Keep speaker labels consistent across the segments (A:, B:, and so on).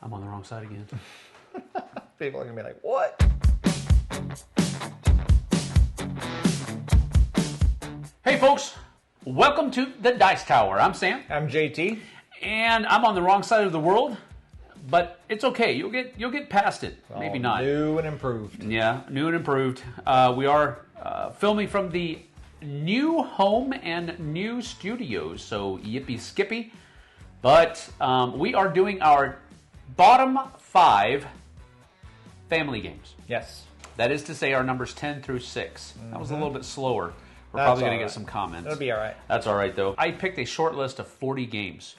A: I'm on the wrong side again.
B: People are going to be like, what?
A: Hey, folks. Welcome to the Dice Tower. I'm Sam.
B: I'm JT.
A: And I'm on the wrong side of the world. But it's okay. You'll get past it. Maybe not.
B: New and improved.
A: Yeah, new and improved. We are filming from the new home and new studios. So yippee skippy. But we are doing our bottom 5 family games.
B: Yes.
A: That is to say our numbers 10 through 6. That was a little bit slower. We're
B: That's
A: probably going
B: all
A: to
B: right.
A: get some comments.
B: It'll be all right.
A: That's all right, though. I picked a short list of 40 games.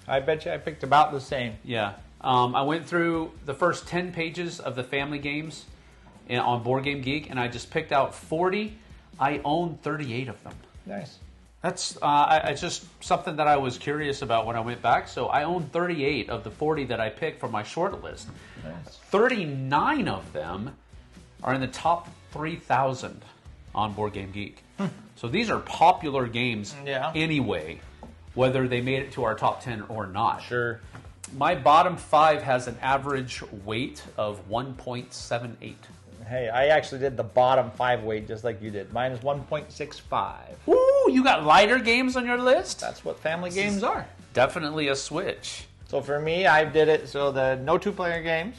B: I bet you I picked about the same.
A: Yeah. I went through the first 10 pages of the family games on Board Game Geek, and I just picked out 40. I own 38 of them.
B: Nice.
A: That's it's just something that I was curious about when I went back. So I own 38 of the 40 that I picked for my short list.
B: Nice.
A: 39 of them are in the top 3,000 on Board Game Geek. So these are popular games anyway, whether they made it to our top 10 or not.
B: Sure.
A: My bottom 5 has an average weight of 1.78.
B: Hey, I actually did the bottom 5 weight just like you did. Mine is 1.65.
A: Ooh, you got lighter games on your list?
B: That's what family games are.
A: Definitely a switch.
B: So for me, I did it so the no 2-player games.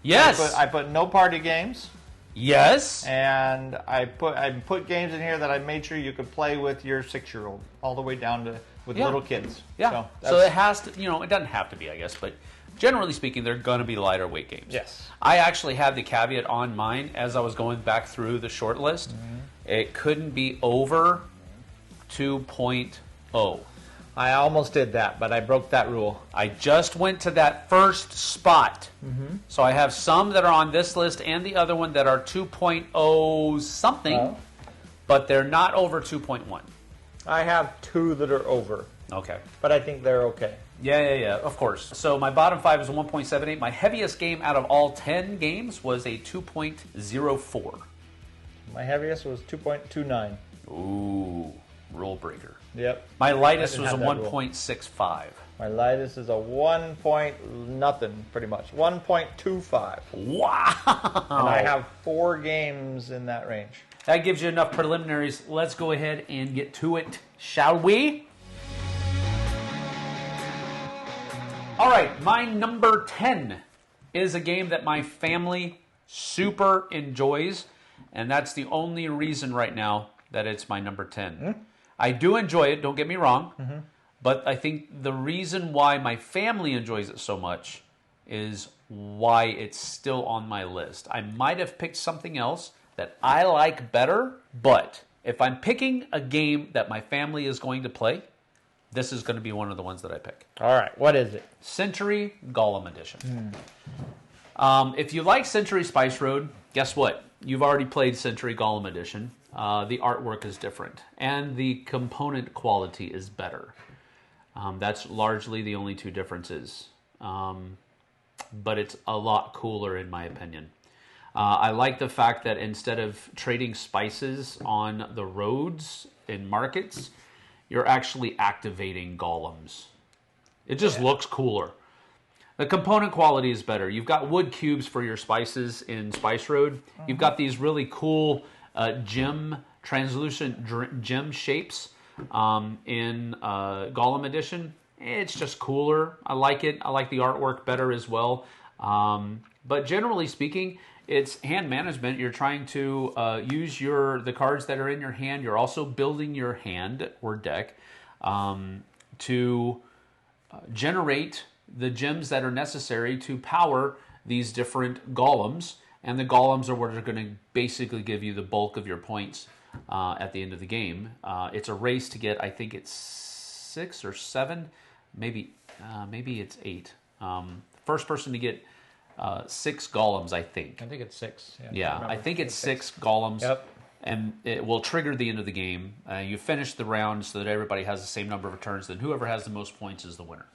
A: Yes.
B: I put no party games.
A: Yes.
B: And I put games in here that I made sure you could play with your 6-year-old all the way down to with little kids.
A: Yeah. So it has to, it doesn't have to be, I guess, but generally speaking, they're going to be lighter weight games.
B: Yes.
A: I actually had the caveat on mine as I was going back through the short list. It couldn't be over 2.0.
B: I almost did that, but I broke that rule.
A: I just went to that first spot. So I have some that are on this list and the other one that are 2.0 something, but they're not over 2.1.
B: I have 2 that are over.
A: Okay.
B: But I think they're okay.
A: Yeah, of course. So my bottom 5 is a 1.78. My heaviest game out of all 10 games was a 2.04.
B: My heaviest was 2.29.
A: Ooh, rule breaker.
B: Yep.
A: My lightest
B: I
A: was a
B: didn't have that rule.
A: 1.65.
B: My lightest is a 1 point nothing, pretty much. 1.25.
A: Wow!
B: And I have 4 games in that range.
A: That gives you enough preliminaries. Let's go ahead and get to it, shall we? All right, my number 10 is a game that my family super enjoys, and that's the only reason right now that it's my number 10. I do enjoy it, don't get me wrong, but I think the reason why my family enjoys it so much is why it's still on my list. I might have picked something else that I like better, but if I'm picking a game that my family is going to play, this is going to be one of the ones that I pick.
B: All right, what is it?
A: Century Golem Edition. If you like Century Spice Road, guess what? You've already played Century Golem Edition. The artwork is different, and the component quality is better. That's largely the only 2 differences. But it's a lot cooler in my opinion. I like the fact that instead of trading spices on the roads in markets, you're actually activating golems. It just looks cooler. The component quality is better. You've got wood cubes for your spices in Spice Road. You've got these really cool translucent gem shapes in Golem Edition. It's just cooler. I like it. I like the artwork better as well. But generally speaking, it's hand management. You're trying to use the cards that are in your hand. You're also building your hand or deck to generate the gems that are necessary to power these different golems. And the golems are what are going to basically give you the bulk of your points at the end of the game. It's a race to get, I think it's 6 or 7, maybe it's 8. First person to get 6 golems, I think.
B: I think it's 6.
A: Yeah, I think it's 6 golems.
B: Yep.
A: And it will trigger the end of the game. You finish the round so that everybody has the same number of turns. Then whoever has the most points is the winner.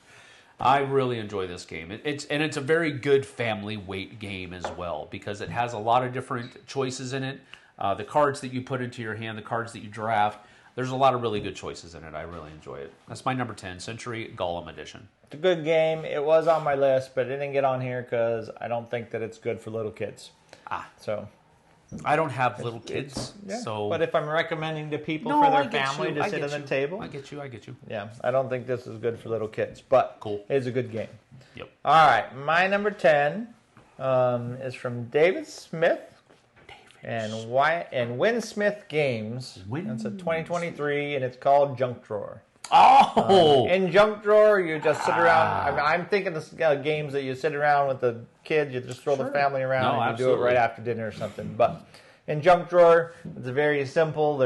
A: I really enjoy this game. It's a very good family weight game as well because it has a lot of different choices in it. The cards that you put into your hand, the cards that you draft, there's a lot of really good choices in it. I really enjoy it. That's my number 10, Century Golem Edition.
B: It's a good game. It was on my list, but it didn't get on here because I don't think that it's good for little kids. So
A: I don't have little kids, so.
B: But if I'm recommending to people for their family to sit on the table,
A: I get you.
B: Yeah, I don't think this is good for little kids, but
A: cool.
B: It's a good game.
A: Yep.
B: All right, my number 10 is from David Smith and Win Smith Games. It's a 2023, and it's called Junk Drawer.
A: Oh!
B: In Junk Drawer, you just sit around. I'm thinking of games that you sit around with the kids. You just throw the family around and you do it right after dinner or something. But in Junk Drawer, it's very simple.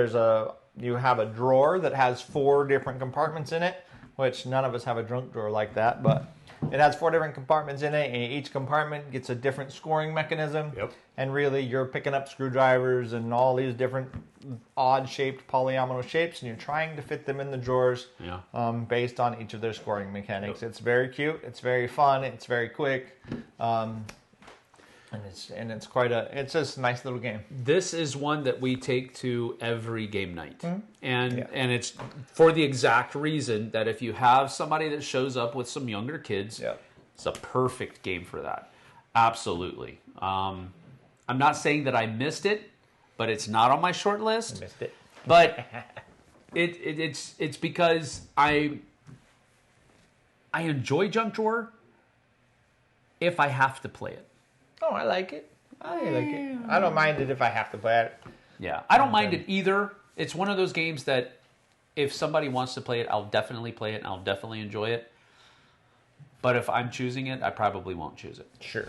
B: You have a drawer that has 4 different compartments in it, which none of us have a junk drawer like that, but it has 4 different compartments in it, and each compartment gets a different scoring mechanism.
A: Yep.
B: And really, you're picking up screwdrivers and all these different odd-shaped polyomino shapes, and you're trying to fit them in the drawers based on each of their scoring mechanics. Yep. It's very cute. It's very fun. It's very quick. And it's just a nice little game.
A: This is one that we take to every game night. Mm-hmm. And it's for the exact reason that if you have somebody that shows up with some younger kids, it's a perfect game for that. Absolutely. I'm not saying that I missed it, but it's not on my short list.
B: I missed it.
A: But it's because I enjoy Junk Drawer if I have to play it.
B: Oh, I like it. I like it. I don't mind it if I have to play it.
A: Yeah, I don't mind it either. It's one of those games that if somebody wants to play it, I'll definitely play it and I'll definitely enjoy it. But if I'm choosing it, I probably won't choose it.
B: Sure.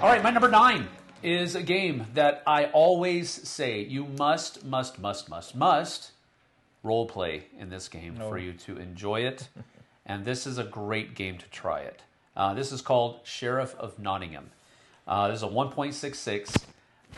A: All right, my number 9 is a game that I always say you must role play in this game for you to enjoy it. And this is a great game to try it. This is called Sheriff of Nottingham. This is a 1.66.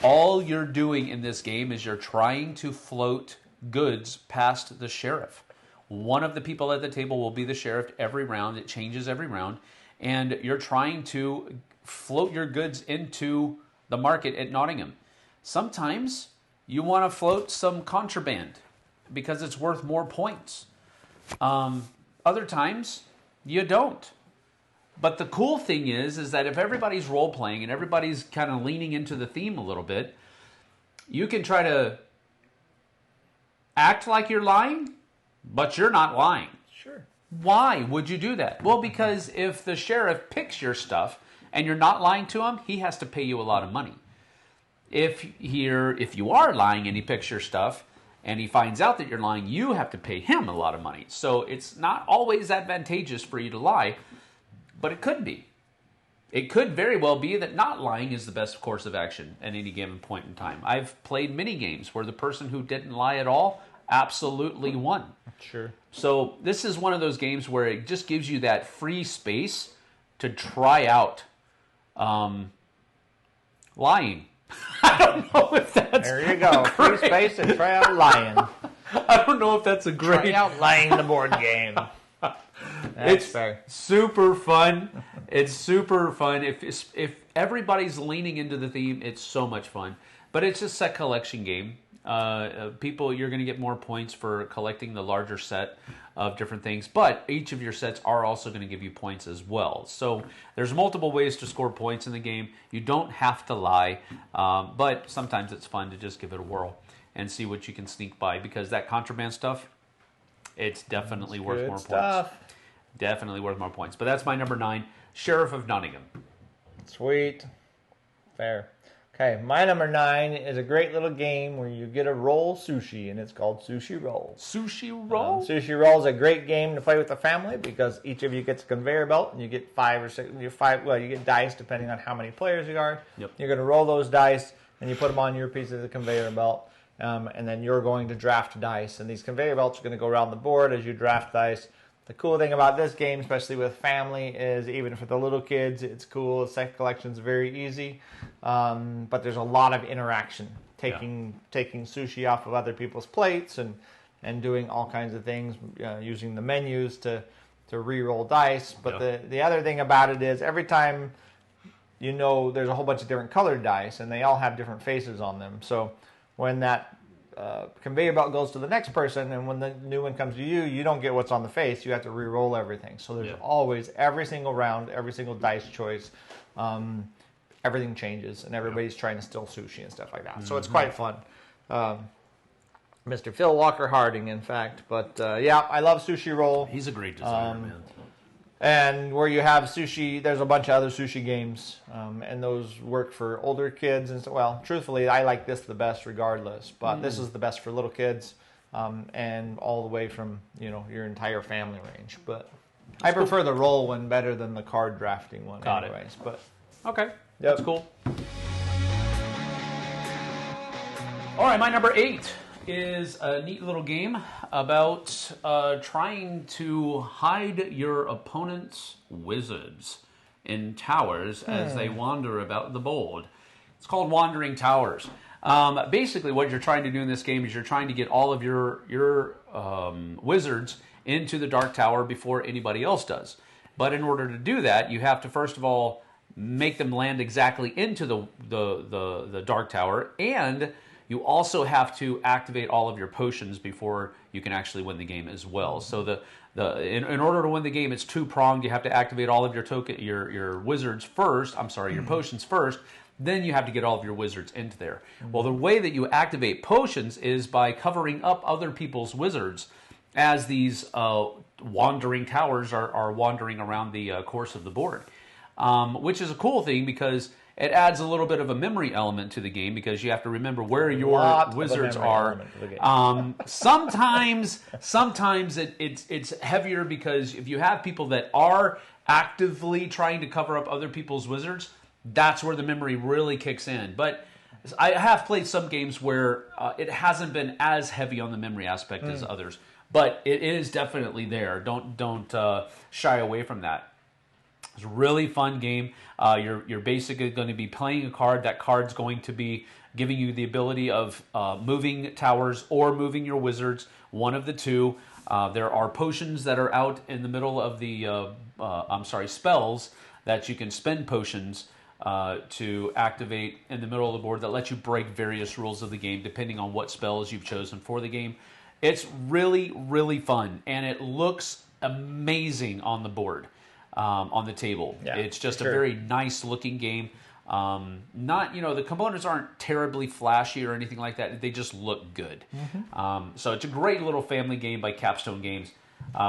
A: All you're doing in this game is you're trying to float goods past the sheriff. One of the people at the table will be the sheriff every round. It changes every round. And you're trying to float your goods into the market at Nottingham. Sometimes you want to float some contraband because it's worth more points. Other times you don't. But the cool thing is that if everybody's role-playing and everybody's kind of leaning into the theme a little bit, you can try to act like you're lying, but you're not lying.
B: Sure.
A: Why would you do that? Well, because if the sheriff picks your stuff and you're not lying to him, he has to pay you a lot of money. If you are lying and he picks your stuff and he finds out that you're lying, you have to pay him a lot of money. So it's not always advantageous for you to lie, but it could be. It could very well be that not lying is the best course of action at any given point in time. I've played many games where the person who didn't lie at all absolutely won.
B: Sure.
A: So this is one of those games where it just gives you that free space to try out lying. I don't know if that's
B: there you go. Free space to try out lying.
A: I don't know if that's a great...
B: Try out lying the board game.
A: It's fair. Super fun. It's super fun. If everybody's leaning into the theme, it's so much fun. But it's a set collection game. You're going to get more points for collecting the larger set of different things, but each of your sets are also going to give you points as well. So there's multiple ways to score points in the game. You don't have to lie, but sometimes it's fun to just give it a whirl and see what you can sneak by, because that contraband stuff, it's definitely worth more points. Definitely worth more points. But that's my number 9, Sheriff of Nottingham.
B: Sweet. Fair. Okay, my number 9 is a great little game where you get to roll sushi, and it's called Sushi Roll.
A: Sushi Roll?
B: Sushi Roll is a great game to play with the family because each of you gets a conveyor belt, and you get 5 or 6. You get dice depending on how many players you are.
A: Yep.
B: You're going to roll those dice, and you put them on your piece of the conveyor belt, and then you're going to draft dice. And these conveyor belts are going to go around the board as you draft dice. The cool thing about this game, especially with family, is even for the little kids, it's cool. The set collection is very easy, but there's a lot of interaction, taking sushi off of other people's plates and doing all kinds of things, using the menus to re-roll dice. But the other thing about it is every time, there's a whole bunch of different colored dice, and they all have different faces on them. So when that conveyor belt goes to the next person, and when the new one comes to you, you don't get what's on the face. You have to re-roll everything. So there's always, every single round, every single dice choice, everything changes, and everybody's trying to steal sushi and stuff like that. So it's quite fun. Mr. Phil Walker Harding, in fact. But yeah, I love Sushi Roll.
A: He's a great designer, man.
B: And where you have sushi, there's a bunch of other sushi games, and those work for older kids. And so, well, truthfully, I like this the best regardless. But this is the best for little kids, and all the way from your entire family range. But I prefer the roll one better than the card drafting one.
A: Got
B: anyways.
A: it.
B: But
A: okay, that's cool. All right, my number 8 is a neat little game about trying to hide your opponent's wizards in towers as they wander about the board. It's called Wandering Towers. Basically, what you're trying to do in this game is you're trying to get all of your wizards into the Dark Tower before anybody else does. But in order to do that, you have to first of all make them land exactly into the Dark Tower, and you also have to activate all of your potions before you can actually win the game as well. So in order to win the game, it's two-pronged. You have to activate all of your wizards first. I'm sorry, your potions first. Then you have to get all of your wizards into there. Well, the way that you activate potions is by covering up other people's wizards as these wandering towers are wandering around the course of the board, which is a cool thing because it adds a little bit of a memory element to the game because you have to remember where your wizards are. Sometimes it's heavier because if you have people that are actively trying to cover up other people's wizards, that's where the memory really kicks in. But I have played some games where it hasn't been as heavy on the memory aspect as others, but it is definitely there. Don't shy away from that. It's a really fun game. You're basically going to be playing a card. That card's going to be giving you the ability of moving towers or moving your wizards, one of the two. There are potions that are out in the middle of the, spells that you can spend potions to activate in the middle of the board that let you break various rules of the game depending on what spells you've chosen for the game. It's really, really fun, and it looks amazing on the board. On the table. Yeah, it's just a very nice looking game. The components aren't terribly flashy or anything like that. They just look good. So it's a great little family game by Capstone Games,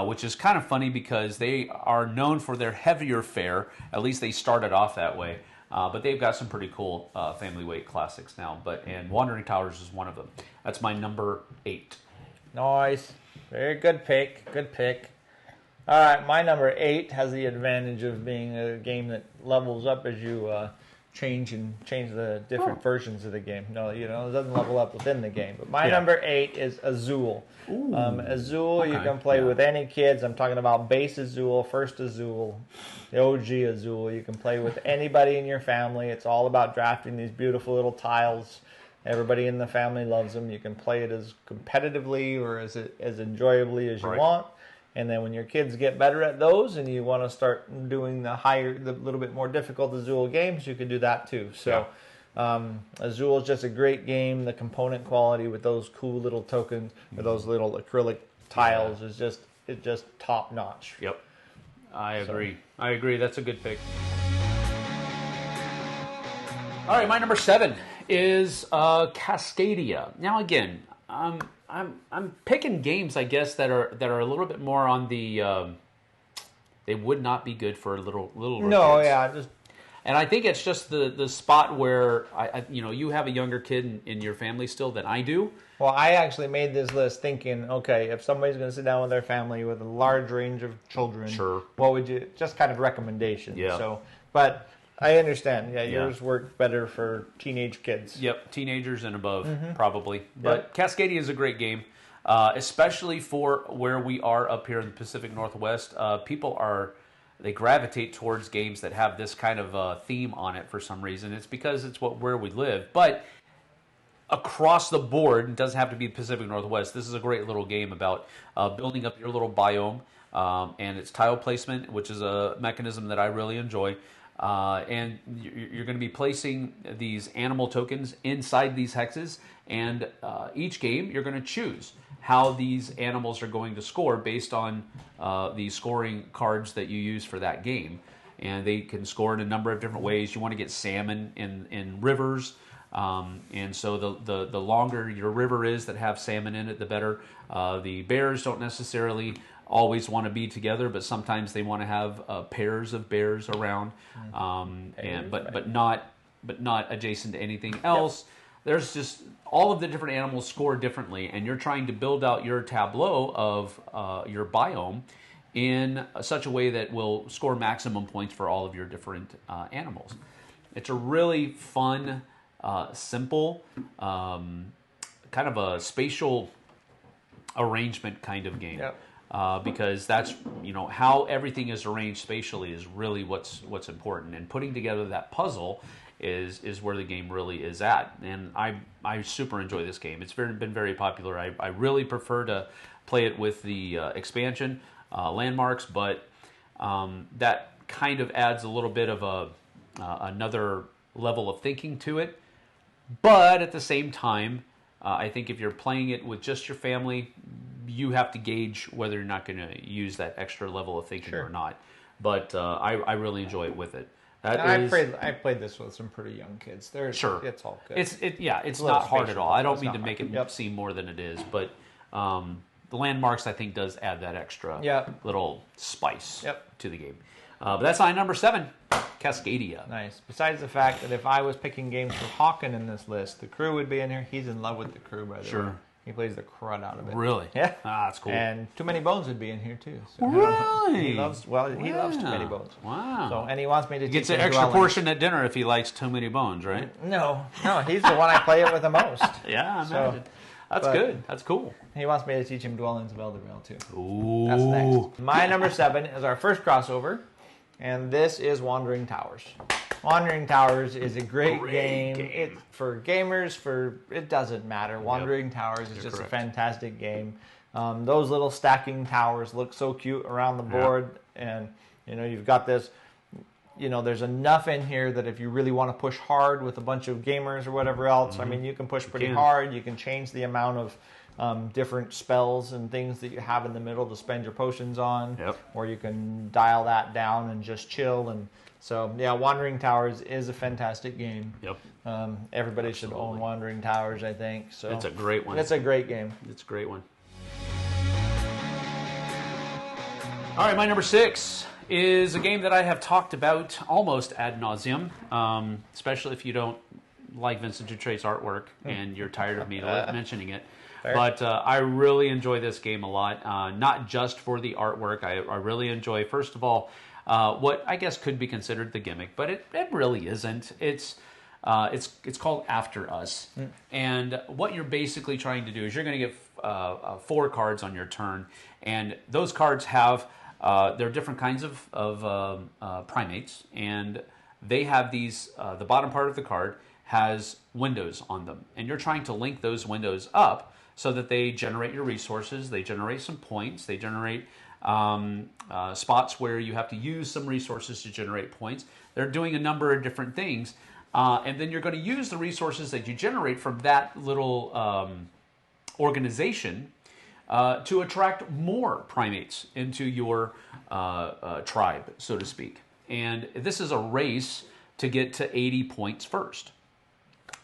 A: which is kind of funny because they are known for their heavier fare. At least they started off that way. But they've got some pretty cool family weight classics now. And Wandering Towers is one of them. That's my number 8.
B: Nice. Very good pick. Good pick. All right, my number 8 has the advantage of being a game that levels up as you change the different versions of the game. No, it doesn't level up within the game. But my number 8 is Azul. Azul, you can play with any kids. I'm talking about base Azul, first Azul, the OG Azul. You can play with anybody in your family. It's all about drafting these beautiful little tiles. Everybody in the family loves them. You can play it as competitively or as enjoyably as you want. And then when your kids get better at those and you want to start doing the little bit more difficult Azul games, you can do that too. So Azul is just a great game. The component quality with those cool little tokens or those little acrylic tiles is just top notch.
A: Yep. I agree. That's a good pick. All right, my number 7 is Cascadia. Now again, I'm picking games, I guess, that are a little bit more on the. They would not be good for little.
B: No,
A: kids. And I think it's just the spot where you have a younger kid in your family still than I do.
B: Well, I actually made this list thinking, okay, if somebody's going to sit down with their family with a large range of children, what would you just kind of recommendations?
A: Yeah.
B: So, but I understand. Yeah, yours worked better for teenage kids.
A: Yep, teenagers and above, probably. But Cascadia is a great game, especially for where we are up here in the Pacific Northwest. They gravitate towards games that have this kind of theme on it for some reason. It's because it's where we live. But across the board, it doesn't have to be the Pacific Northwest. This is a great little game about building up your little biome and its tile placement, which is a mechanism that I really enjoy. and you're going to be placing these animal tokens inside these hexes, and each game you're going to choose how these animals are going to score based on the scoring cards that you use for that game. And they can score in a number of different ways. You want to get salmon in rivers, and so the longer your river is that have salmon in it, the better. The bears don't necessarily always want to be together, but sometimes they want to have pairs of bears around, but not adjacent to anything else. Yep. There's just all of the different animals score differently, and you're trying to build out your tableau of your biome in such a way that will score maximum points for all of your different animals. It's a really fun, simple, kind of a spatial arrangement kind of game. Yep. Because that's, how everything is arranged spatially is really what's important, and putting together that puzzle is where the game really is at. And I super enjoy this game. It's been very popular. I really prefer to play it with the expansion landmarks, but that kind of adds a little bit of another level of thinking to it. But at the same time, I think if you're playing it with just your family, you have to gauge whether you're not going to use that extra level of thinking or not. But I really enjoy it with it.
B: I played this with some pretty young kids.
A: Sure,
B: it's all good.
A: It's not hard at all. I don't mean to make it seem more than it is, but the landmarks, I think, does add that extra little spice to the game. But that's my number 7, Cascadia.
B: Nice. Besides the fact that if I was picking games for Hawken in this list, the crew would be in here. He's in love with the crew, by the way. He plays the crud out of it.
A: Really?
B: Yeah.
A: That's cool.
B: And Too Many Bones would be in here too. So
A: really?
B: He loves Too Many Bones.
A: Wow.
B: So, and he wants me to
A: gets an extra portion at dinner if he likes Too Many Bones, right?
B: No, he's the one I play it with the most.
A: Yeah, I imagine. That's good. That's cool. He
B: wants me to teach him Dwellings of Eldervale too.
A: Ooh.
B: That's next. My number 7 is our first crossover, and this is Wandering Towers. Wandering Towers is a great game. For gamers, it doesn't matter. Wandering Towers is just a fantastic game. Those little stacking towers look so cute around the board, and you've got this. There's enough in here that if you really want to push hard with a bunch of gamers or whatever else, I mean, you can push pretty hard. You can change the amount of different spells and things that you have in the middle to spend your potions on, or you can dial that down and just chill. And so, Wandering Towers is a fantastic game. Everybody should own Wandering Towers, I think. So
A: it's a great one.
B: It's a great game.
A: It's a great one. All right, my number 6 is a game that I have talked about almost ad nauseum, especially if you don't like Vincent Dutrait's artwork and you're tired of me mentioning it. Fair. But I really enjoy this game a lot, not just for the artwork. I really enjoy, first of all, what I guess could be considered the gimmick, but it really isn't. It's called After Us, and what you're basically trying to do is you're going to get 4 cards on your turn, and those cards have there are different kinds of primates, and they have these. The bottom part of the card has windows on them, and you're trying to link those windows up so that they generate your resources, they generate some points, they generate spots where you have to use some resources to generate points. They're doing a number of different things, and then you're going to use the resources that you generate from that little organization to attract more primates into your tribe, so to speak. And this is a race to get to 80 points first.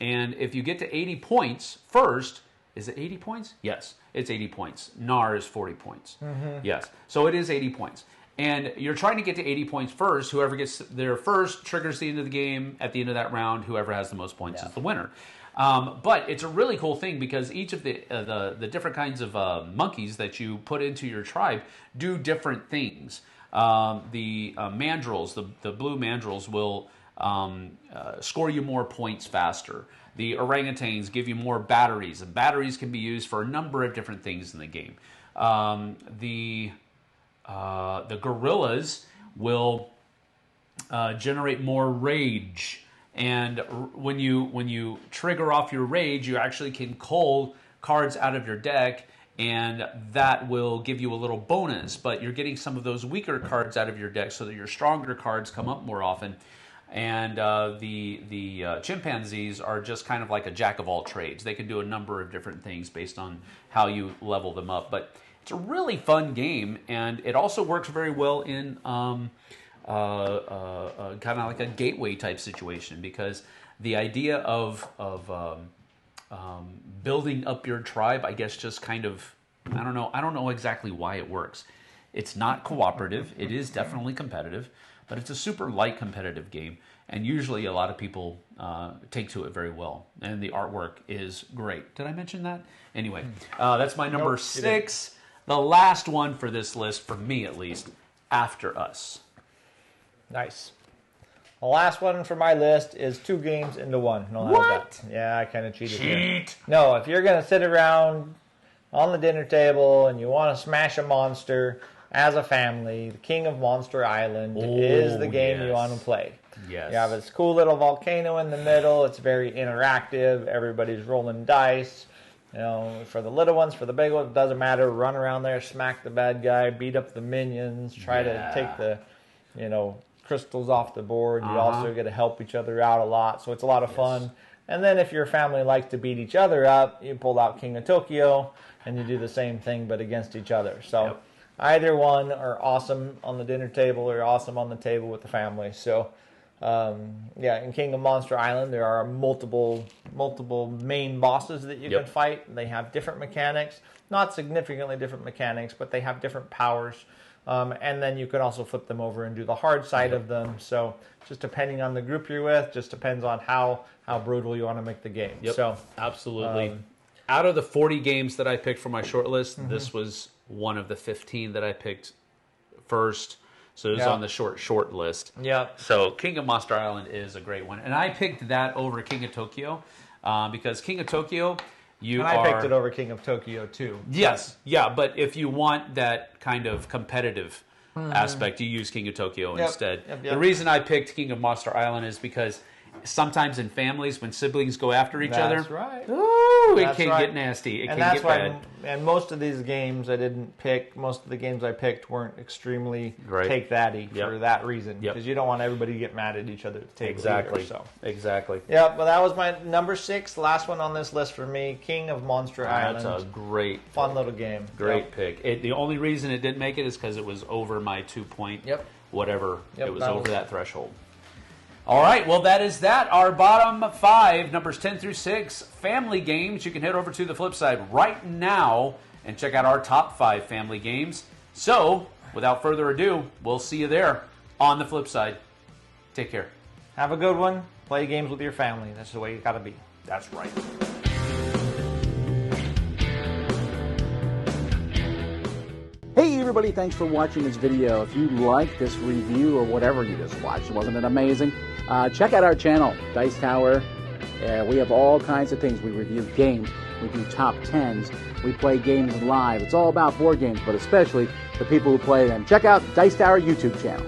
A: And if you get to 80 points first, is it 80 points? Yes, it's 80 points. NAR is 40 points. Yes, so it is 80 points. And you're trying to get to 80 points first. Whoever gets there first triggers the end of the game. At the end of that round, whoever has the most points is the winner. But it's a really cool thing because each of the different kinds of monkeys that you put into your tribe do different things. The mandrills, the blue mandrills, will score you more points faster. The orangutans give you more batteries, and batteries can be used for a number of different things in the game. The gorillas will generate more rage. And when you trigger off your rage, you actually can cull cards out of your deck, and that will give you a little bonus. But you're getting some of those weaker cards out of your deck so that your stronger cards come up more often. And the chimpanzees are just kind of like a jack of all trades. They can do a number of different things based on how you level them up. But it's a really fun game, and it also works very well in kind of like a gateway type situation, because the idea of building up your tribe, I guess, just kind of, I don't know exactly why it works. It's not cooperative. It is definitely competitive, but it's a super light competitive game, and usually a lot of people take to it very well, and the artwork is great. Did I mention that? Anyway, that's my number 6. The last one for this list, for me at least, After Us.
B: Nice. The last one for my list is 2 games into 1. No,
A: What?
B: Yeah, I kind of cheated.
A: Cheat.
B: No, if you're going to sit around on the dinner table and you want to smash a monster as a family, the King of Monster Island is the game you want to play.
A: Yes.
B: You have this cool little volcano in the middle. It's very interactive. Everybody's rolling dice. You know, for the little ones, for the big ones, it doesn't matter. Run around there, smack the bad guy, beat up the minions, try to take the, crystals off the board. You also get to help each other out a lot, so it's a lot of fun. And then if your family likes to beat each other up, you pull out King of Tokyo, and you do the same thing, but against each other. So either one are awesome on the dinner table or awesome on the table with the family. So, in King of Monster Island, there are multiple main bosses that you can fight. They have different mechanics, not significantly different mechanics, but they have different powers. And then you can also flip them over and do the hard side of them. So just depending on the group you're with, just depends on how brutal you want to make the game.
A: Yep.
B: So
A: absolutely. Out of the 40 games that I picked for my short list, this was one of the 15 that I picked first. So it was on the short list.
B: Yeah.
A: So King of Monster Island is a great one. And I picked that over King of Tokyo because King of Tokyo,
B: I picked it over King of Tokyo too.
A: Yes. Yeah, but if you want that kind of competitive aspect, you use King of Tokyo instead. The reason I picked King of Monster Island is because sometimes in families, when siblings go after each other, it can get nasty. It can get bad.
B: And most of these games I didn't pick. Most of the games I picked weren't extremely take thatty for that reason, because you don't want everybody to get mad at each other at the table.
A: Exactly.
B: Either, so.
A: Exactly.
B: Yeah, well, that was my number 6, last one on this list for me. King of Monster Island.
A: That's a great,
B: fun little game.
A: Great pick. The only reason it didn't make it is because it was over my 2-point. Whatever. It was over that threshold. All right, well, that is that. Our bottom 5, numbers 10 through 6, family games. You can head over to the Flipside right now and check out our top 5 family games. So, without further ado, we'll see you there on the Flipside. Take care.
B: Have a good one. Play games with your family. That's the way you got to be.
A: That's right.
C: Hey everybody, thanks for watching this video. If you like this review or whatever you just watched, wasn't it amazing? Check out our channel, Dice Tower. We have all kinds of things. We review games, we do top 10s, we play games live. It's all about board games, but especially the people who play them. Check out Dice Tower YouTube channel.